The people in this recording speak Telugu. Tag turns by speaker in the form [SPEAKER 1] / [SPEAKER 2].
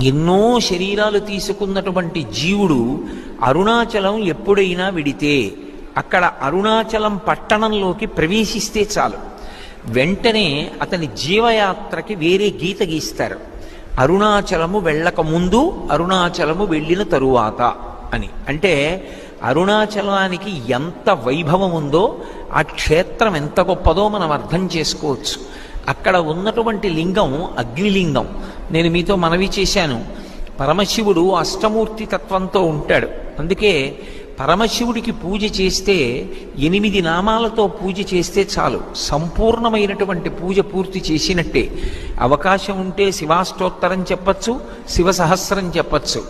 [SPEAKER 1] ఎన్నో శరీరాలు తీసుకున్నటువంటి జీవుడు అరుణాచలం ఎప్పుడైనా విడితే, అక్కడ అరుణాచలం పట్టణంలోకి ప్రవేశిస్తే చాలు, వెంటనే అతని జీవయాత్రకి వేరే గీత గీస్తారు. అరుణాచలము వెళ్ళక ముందు, అరుణాచలము వెళ్ళిన తరువాత అని. అంటే అరుణాచలానికి ఎంత వైభవం ఉందో, ఆ క్షేత్రం ఎంత గొప్పదో మనం అర్థం చేసుకోవచ్చు. అక్కడ ఉన్నటువంటి లింగం అగ్నిలింగం. నేను మీతో మనవి చేశాను, పరమశివుడు అష్టమూర్తి తత్వంతో ఉంటాడు. అందుకే పరమశివుడికి పూజ చేస్తే 8 నామాలతో పూజ చేస్తే చాలు, సంపూర్ణమైనటువంటి పూజ పూర్తి చేసినట్టే. అవకాశం ఉంటే శివాష్టోత్తరం చెప్పచ్చు, శివ సహస్రం చెప్పచ్చు.